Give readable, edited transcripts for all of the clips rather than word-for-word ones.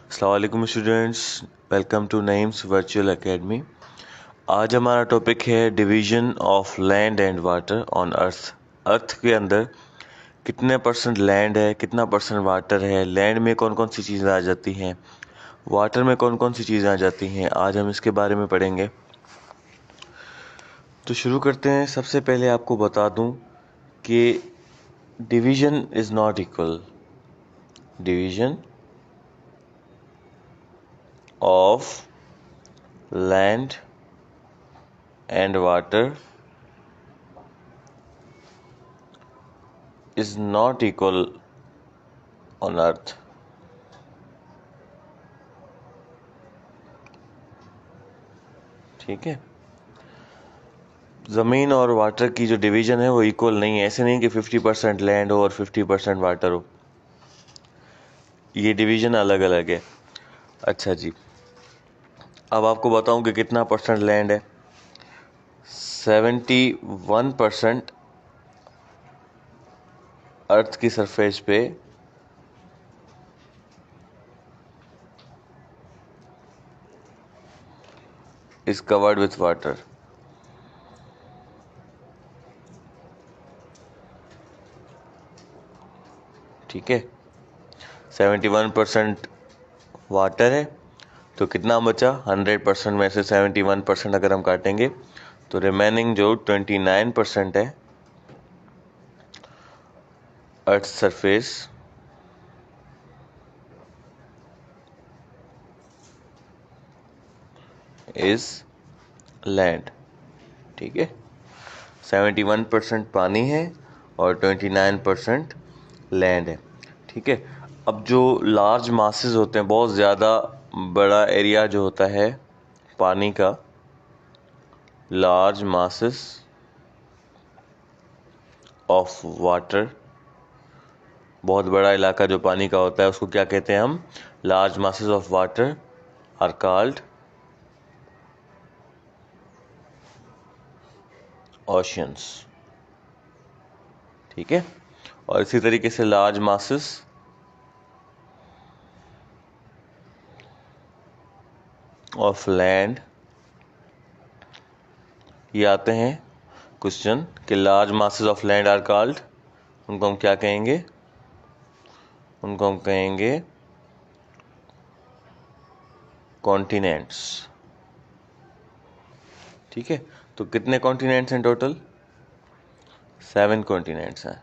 अस्सलाम वालेकुम students, welcome to Naeem's virtual academy. आज हमारा टॉपिक है division of land and water on earth. Earth के अंदर कितने परसेंट लैंड है, कितना परसेंट वाटर है, लैंड में कौन कौन सी चीज़ें आ जाती हैं, वाटर में कौन कौन सी चीज़ें आ जाती हैं, आज हम इसके बारे में पढ़ेंगे। तो शुरू करते हैं। सबसे पहले आपको बता दूं कि division is not equal. Division of land and water is not equal on earth. ठीक है, ज़मीन और वाटर की जो डिवीज़न है वो इक्वल नहीं है। ऐसे नहीं कि 50% लैंड हो और 50% वाटर हो, ये डिवीज़न अलग अलग है। अच्छा जी, अब आपको बताऊं कि कितना परसेंट लैंड है। 71% अर्थ की सरफेस पे इज कवर्ड विथ वाटर। ठीक है, 71% वाटर है, तो कितना बचा? 100% में से 71% अगर हम काटेंगे तो रिमेनिंग जो 29% है अर्थ सरफेस इज लैंड। ठीक है, 71% पानी है और 29% लैंड है। ठीक है, अब जो लार्ज मासेस होते हैं, बहुत ज़्यादा बड़ा एरिया जो होता है पानी का, लार्ज मासेस ऑफ वाटर, बहुत बड़ा इलाका जो पानी का होता है उसको क्या कहते हैं हम? Large masses of water are called oceans. ठीक है, और इसी तरीके से लार्ज मासेस ऑफ लैंड, ये आते हैं क्वेश्चन कि large masses of land are called, उनको हम क्या कहेंगे? उनको हम कहेंगे कॉन्टिनेंट्स। ठीक है, तो कितने कॉन्टिनेंट्स हैं टोटल? 7 कॉन्टिनेंट्स हैं।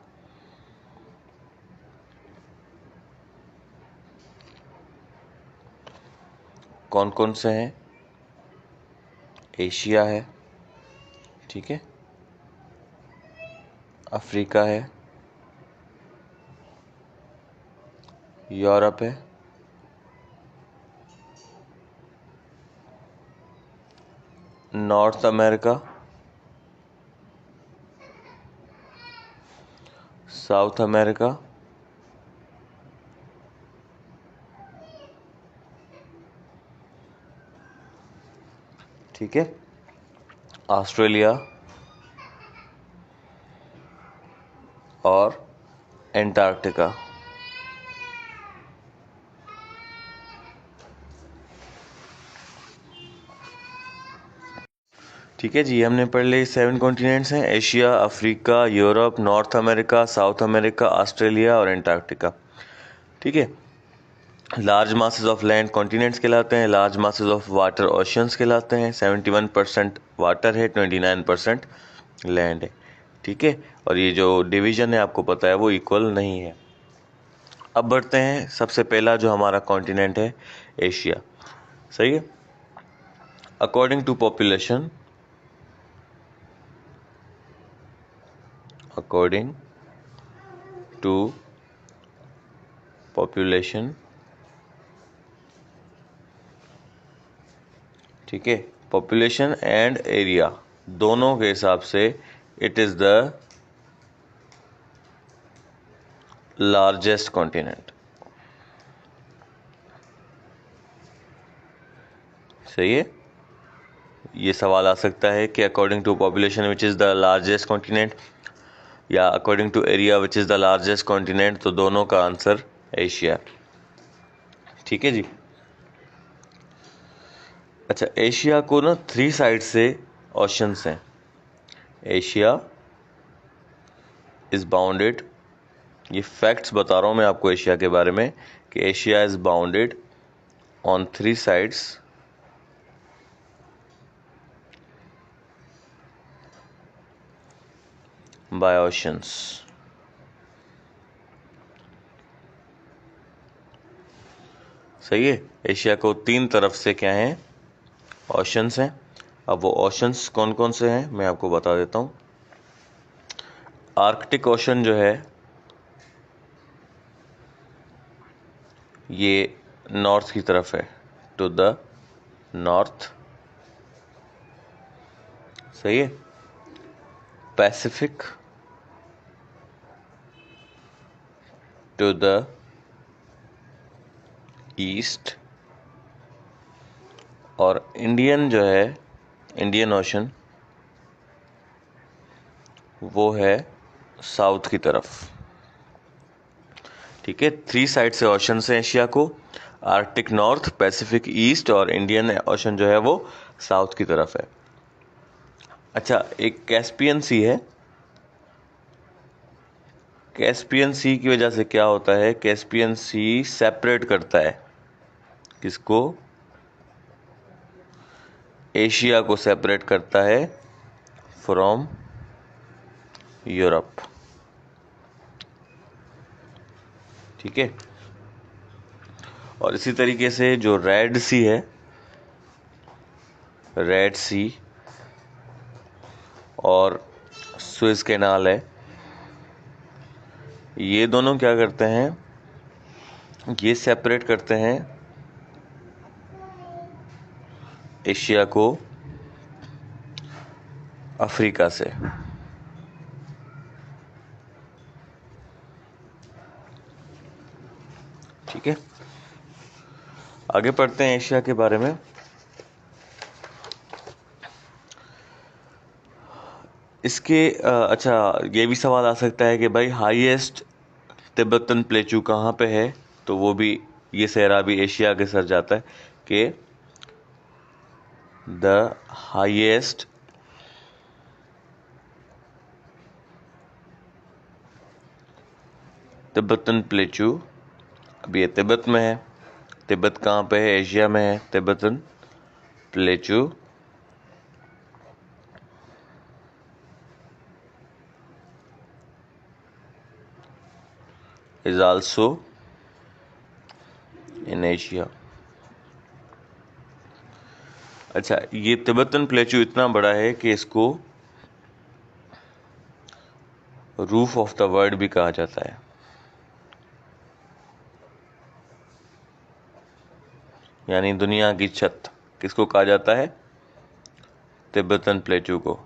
कौन कौन से हैं? एशिया है, ठीक है, अफ्रीका है, यूरोप है, नॉर्थ अमेरिका, साउथ अमेरिका, ठीक है, ऑस्ट्रेलिया और एंटार्क्टिका। ठीक है जी, हमने पढ़ लिए 7 कॉन्टिनेंट्स हैं, Asia, Africa, Europe, north America, south America, Australia और एंटार्क्टिका। ठीक है, large masses of land continents कहलाते हैं, large masses of water oceans कहलाते हैं। 71% वाटर है, 29% लैंड है। ठीक है, और ये जो डिवीजन है आपको पता है वो इक्वल नहीं है। अब बढ़ते हैं, सबसे पहला जो हमारा कॉन्टिनेंट है एशिया। सही है, according to population, according to population, ठीक है, पॉपुलेशन एंड एरिया दोनों के हिसाब से it is the largest continent. सही है, ये सवाल आ सकता है कि according to population which is the largest continent या according to area which is the largest continent, तो दोनों का आंसर एशिया। ठीक है जी, अच्छा, एशिया को ना 3 साइड से ओशंस हैं। एशिया इज बाउंडेड, ये फैक्ट्स बता रहा हूँ मैं आपको एशिया के बारे में, कि Asia is bounded on 3 sides by oceans. सही है, एशिया को 3 तरफ से क्या है, ओशंस हैं। अब वो ओशंस कौन कौन से हैं मैं आपको बता देता हूँ। आर्कटिक ओशन जो है ये नॉर्थ की तरफ है, टू द नॉर्थ। सही है। पैसिफिक टू द ईस्ट, और इंडियन जो है, इंडियन ओशन, वो है साउथ की तरफ। ठीक है, 3 साइड से ओशन से एशिया को, आर्कटिक नॉर्थ, पैसिफिक ईस्ट, और इंडियन ओशन जो है वो साउथ की तरफ है। अच्छा, एक कैस्पियन सी है। कैस्पियन सी की वजह से क्या होता है, कैस्पियन सी सेपरेट करता है किसको, एशिया को सेपरेट करता है फ्रॉम यूरोप। ठीक है, और इसी तरीके से जो रेड सी है, रेड सी और सुएज कैनाल है, ये दोनों क्या करते हैं, ये सेपरेट करते हैं एशिया को अफ्रीका से। ठीक है, आगे पढ़ते हैं एशिया के बारे में। इसके अच्छा, ये भी सवाल आ सकता है कि भाई हाईएस्ट तिब्बतन प्लेटू कहाँ पे है, तो वो भी, ये सहरा भी एशिया के सर जाता है कि द हाईएस्ट तिब्बतन प्लेटू, अब ये तिब्बत में है। तिब्बत कहाँ पे है, एशिया में है। Tibetan प्लेटू is also in Asia। अच्छा, ये तिब्बतन प्लेटू इतना बड़ा है कि इसको रूफ ऑफ द वर्ल्ड भी कहा जाता है। यानी दुनिया की छत किसको कहा जाता है, तिब्बतन प्लेटू को।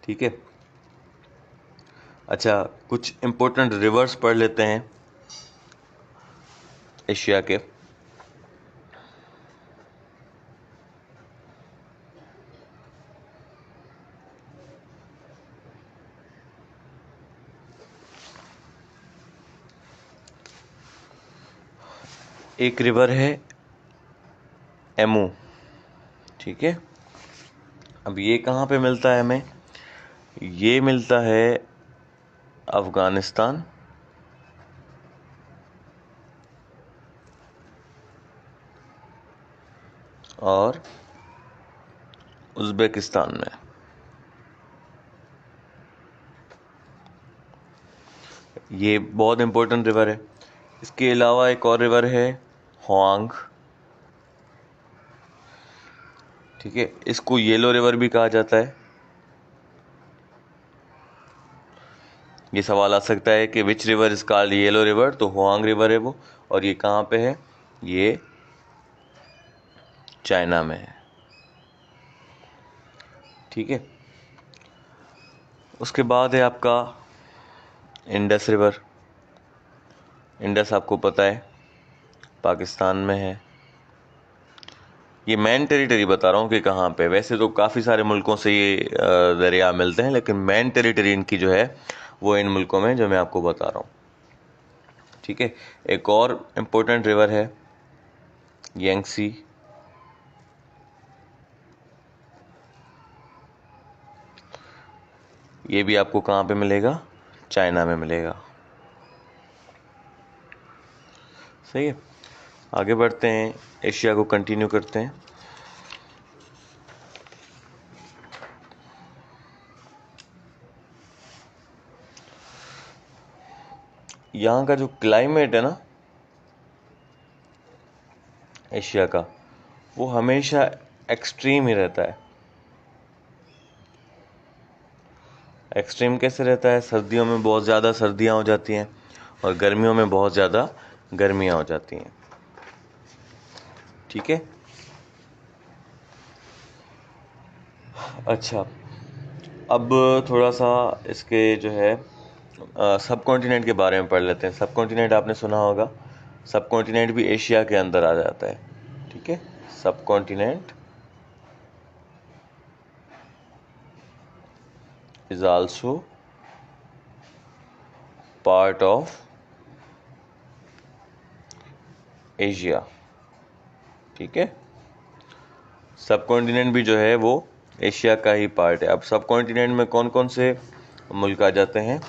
ठीक है, अच्छा, कुछ इंपॉर्टेंट रिवर्स पढ़ लेते हैं एशिया के। एक रिवर है एमू। ठीक है, अब ये कहाँ पे मिलता है हमें, ये मिलता है अफगानिस्तान और उज़्बेकिस्तान में। ये बहुत इंपॉर्टेंट रिवर है। इसके अलावा एक और रिवर है होआंग। ठीक है, इसको येलो रिवर भी कहा जाता है। ये सवाल आ सकता है कि which river is called yellow river, तो होआंग रिवर है वो, और ये कहाँ पे है, ये चाइना में है। ठीक है, उसके बाद है आपका इंडस रिवर। इंडस आपको पता है पाकिस्तान में है। ये मेन टेरिटरी बता रहा हूँ कि कहाँ पे, वैसे तो काफ़ी सारे मुल्कों से ये दरिया मिलते हैं, लेकिन मेन टेरिटरी इनकी जो है वो इन मुल्कों में, जो मैं आपको बता रहा हूँ। ठीक है। एक और इम्पोर्टेंट रिवर है यांगसी, ये भी आपको कहाँ पे मिलेगा? चाइना में मिलेगा। सही है, आगे बढ़ते हैं, एशिया को कंटिन्यू करते हैं। यहाँ का जो क्लाइमेट है ना एशिया का, वो हमेशा एक्सट्रीम ही रहता है। एक्सट्रीम कैसे रहता है? सर्दियों में बहुत ज़्यादा सर्दियाँ हो जाती हैं और गर्मियों में बहुत ज़्यादा गर्मियाँ हो जाती हैं। ठीक है। अच्छा, अब थोड़ा सा इसके जो है सब कॉन्टिनेंट के बारे में पढ़ लेते हैं। सब कॉन्टिनेंट आपने सुना होगा, सब कॉन्टिनेंट भी एशिया के अंदर आ जाता है। ठीक है, सब continent is also part of Asia. ठीक है, सब कॉन्टिनेंट भी जो है वो एशिया का ही पार्ट है। अब सब कॉन्टिनेंट में कौन कौन से मुल्क आ जाते हैं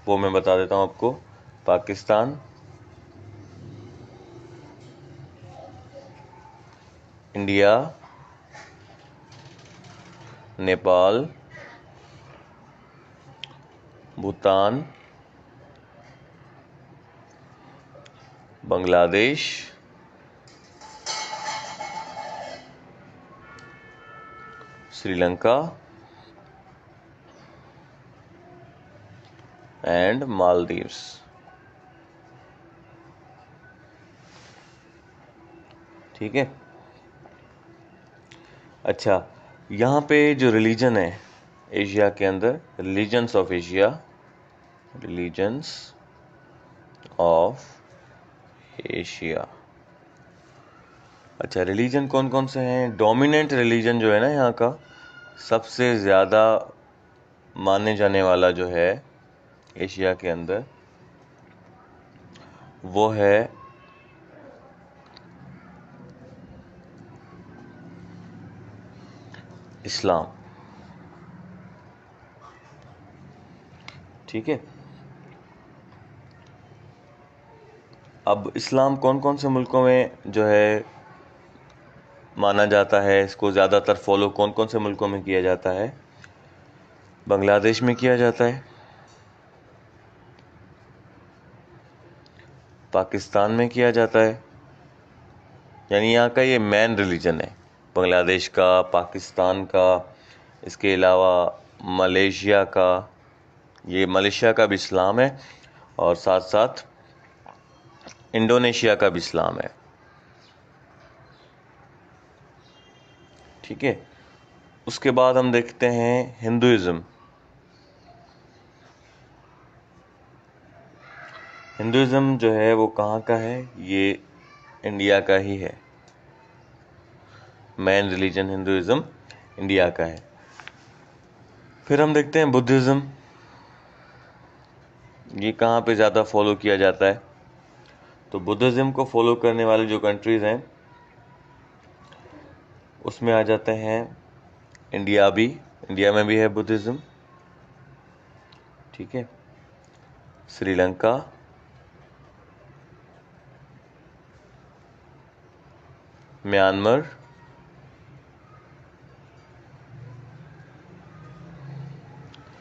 वो मैं बता देता हूँ आपको। Pakistan, India, Nepal, Bhutan, Bangladesh, Sri Lanka and Maldives. ठीक है। अच्छा, यहाँ पे जो रिलीजन है एशिया के अंदर, religions of Asia, religions of Asia. अच्छा, रिलीजन कौन कौन से हैं? डोमिनेंट रिलीजन जो है ना यहाँ का, सबसे ज़्यादा माने जाने वाला जो है एशिया के अंदर, वो है इस्लाम। ठीक है। अब इस्लाम कौन कौन से मुल्कों में जो है माना जाता है, इसको ज़्यादातर फॉलो कौन कौन से मुल्कों में किया जाता है? बांग्लादेश में किया जाता है, पाकिस्तान में किया जाता है, यानी यहाँ का ये मेन रिलीजन है, बांग्लादेश का, पाकिस्तान का, इसके अलावा मलेशिया का, ये मलेशिया का भी इस्लाम है, और साथ साथ इंडोनेशिया का भी इस्लाम है। ठीक है। उसके बाद हम देखते हैं हिंदुइज़्म। हिंदुइज़्म जो है वो कहाँ का है? ये इंडिया का ही है। मेन रिलीजन हिंदुइज़्म इंडिया का है। फिर हम देखते हैं बुद्धिज़्म। ये कहाँ पे ज़्यादा फॉलो किया जाता है? तो बुद्धिज़्म को फॉलो करने वाले जो कंट्रीज़ हैं उसमें आ जाते हैं इंडिया भी, इंडिया में भी है बुद्धिज़्म। ठीक है। Sri Lanka, Myanmar,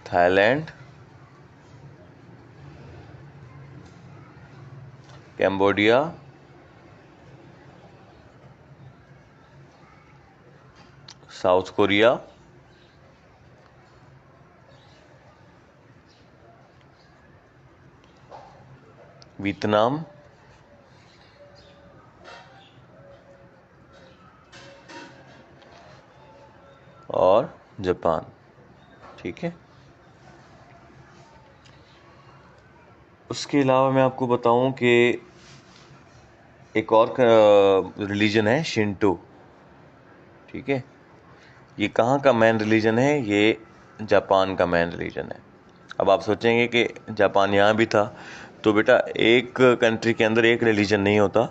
Thailand, Cambodia, south Korea, Vietnam, और जापान। ठीक है। उसके अलावा मैं आपको बताऊं कि एक और रिलीजन है शिंटो। ठीक है। ये कहाँ का मेन रिलीजन है? ये जापान का मेन रिलीजन है। अब आप सोचेंगे कि जापान यहाँ भी था, तो बेटा एक कंट्री के अंदर एक रिलीजन नहीं होता।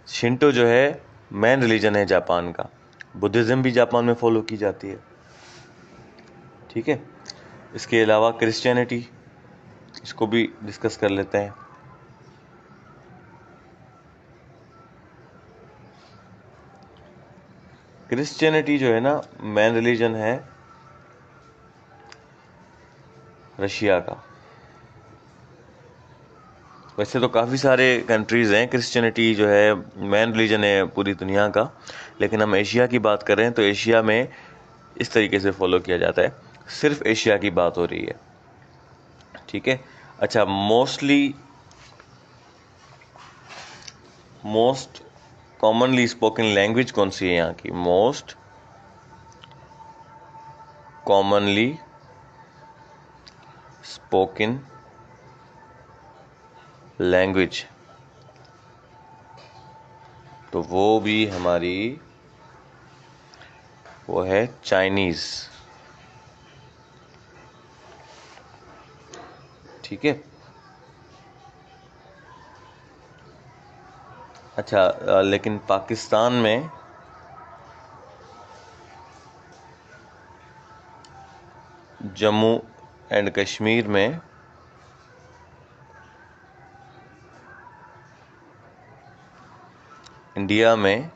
शिंटो जो है मेन रिलीजन है जापान का। बुद्धिज़्म भी जापान में फॉलो की जाती है, ठीक है। इसके अलावा क्रिश्चियनिटी, इसको भी डिस्कस कर लेते हैं। क्रिश्चियनिटी जो है ना मेन रिलीजन है रशिया का। वैसे तो काफ़ी सारे कंट्रीज़ हैं, क्रिश्चियनिटी जो है मेन रिलीजन है पूरी दुनिया का, लेकिन हम एशिया की बात कर रहे हैं तो एशिया में इस तरीके से फॉलो किया जाता है। सिर्फ एशिया की बात हो रही है, ठीक है। अच्छा, मोस्ट कॉमनली स्पोकन लैंग्वेज कौन सी है यहाँ की? मोस्ट कॉमनली स्पोकन लैंग्वेज, तो वो भी हमारी वो है चाइनीज़, ठीक है। अच्छा, लेकिन पाकिस्तान में जम्मू एंड कश्मीर में इंडिया में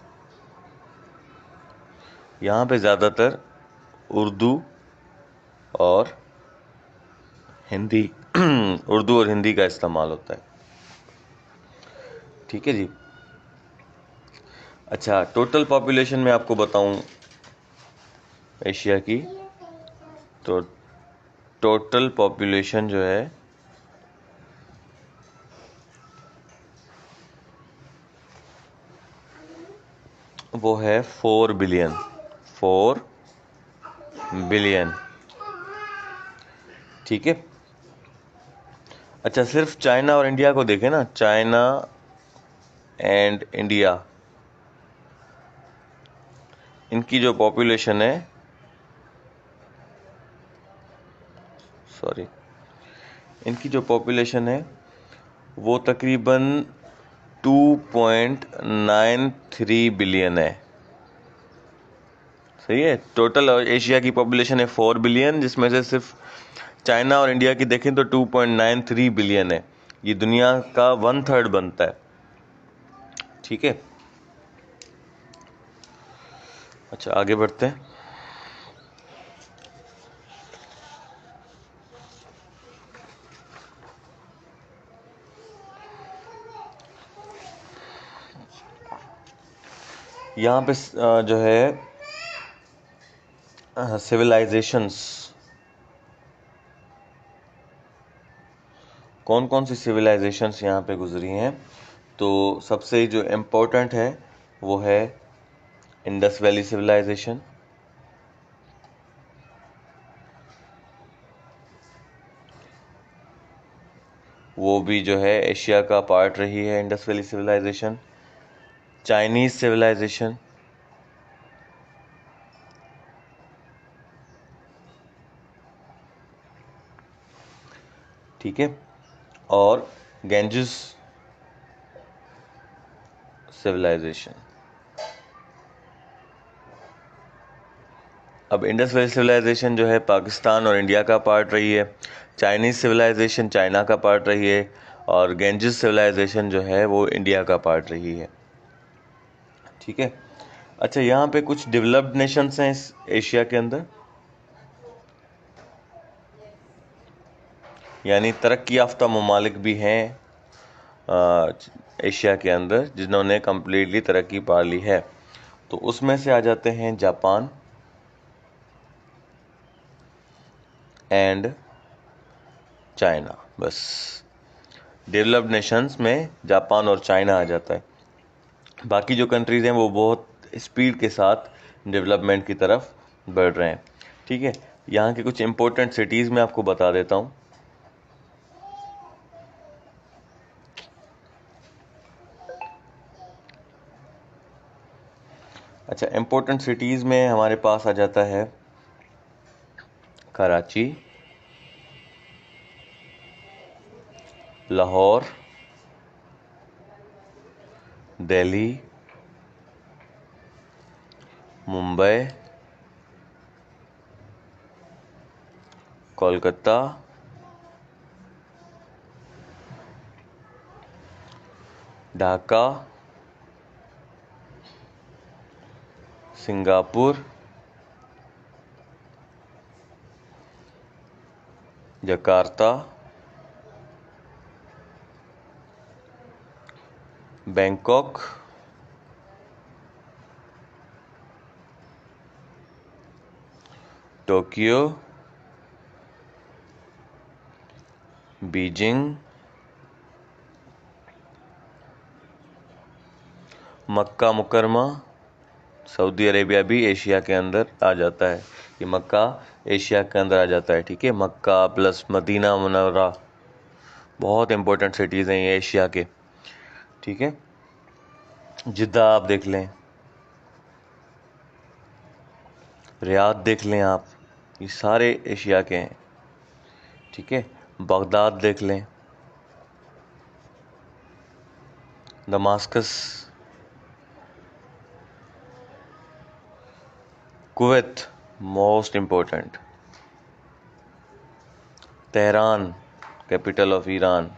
यहाँ पे ज़्यादातर उर्दू और हिंदी उर्दू और हिंदी का इस्तेमाल होता है, ठीक है जी। अच्छा, टोटल पॉपुलेशन में आपको बताऊं एशिया की, तो टोटल पॉपुलेशन जो है वो है 4 बिलियन, 4 बिलियन, ठीक है। अच्छा, सिर्फ चाइना और इंडिया को देखें ना, चाइना एंड इंडिया, इनकी जो पॉपुलेशन है, सॉरी, इनकी जो पॉपुलेशन है वो तकरीबन 2.93 बिलियन है, सही है। टोटल एशिया की पॉपुलेशन है 4 बिलियन, जिसमें से सिर्फ चाइना और इंडिया की देखें तो 2.93 बिलियन है। ये दुनिया का 1/3 बनता है, ठीक है। अच्छा, आगे बढ़ते हैं। यहाँ पे जो है सिविलाइजेशंस, कौन कौन सी सिविलाइजेशंस यहाँ पे गुजरी हैं, तो सबसे जो इम्पोर्टेंट है वो है इंडस वैली सिविलाइजेशन, वो भी जो है एशिया का पार्ट रही है, Indus valley civilisation. Chinese civilisation, ठीक है, और गेंजिस सिविलाइजेशन। अब इंडस वैली सिविलाइजेशन जो है पाकिस्तान और इंडिया का पार्ट रही है, चाइनीज सिविलाइजेशन चाइना का पार्ट रही है, और गेंजिस सिविलाइजेशन जो है वो इंडिया का पार्ट रही है, ठीक है। अच्छा, यहाँ पे कुछ डेवलप्ड नेशंस हैं इस एशिया के अंदर, यानी तरक्की याफ्ता ममालिक भी हैं एशिया के अंदर जिन्होंने कम्प्लीटली तरक्की पा ली है। तो उसमें से आ जाते हैं जापान एंड चाइना। बस डेवलप्ड नेशंस में जापान और चाइना आ जाता है। बाकी जो कंट्रीज़ हैं वो बहुत स्पीड के साथ डेवलपमेंट की तरफ बढ़ रहे हैं, ठीक है। यहाँ के कुछ इम्पोर्टेंट सिटीज़ मैं आपको बता देता हूँ। अच्छा, इम्पोर्टेंट सिटीज़ में हमारे पास आ जाता है Karachi, Lahore, Delhi, Mumbai, Kolkata, Dhaka, Singapore, Jakarta, Bangkok, Tokyo, Beijing, Makkah Mukarramah, Saudi Arabia भी एशिया के अंदर आ जाता है। ये मक्का एशिया के अंदर आ जाता है, ठीक है। मक्का प्लस मदीना मुनव्वरा, बहुत इंपॉर्टेंट सिटीज़ हैं ये एशिया के, ठीक है। जिद्दा आप देख लें, रियाद देख लें आप, ये सारे एशिया के हैं, ठीक है। बगदाद देख लें, Damascus, Kuwait most important, Tehran capital of Iran,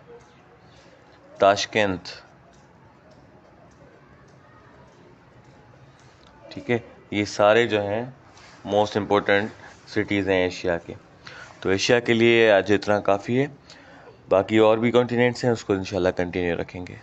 Tashkent, ठीक है। ये सारे जो हैं मोस्ट इम्पोर्टेंट सिटीज़ हैं एशिया के। तो एशिया के लिए आज इतना काफ़ी है, बाकी और भी कॉन्टिनेंट्स हैं उसको इंशाल्लाह कंटिन्यू रखेंगे।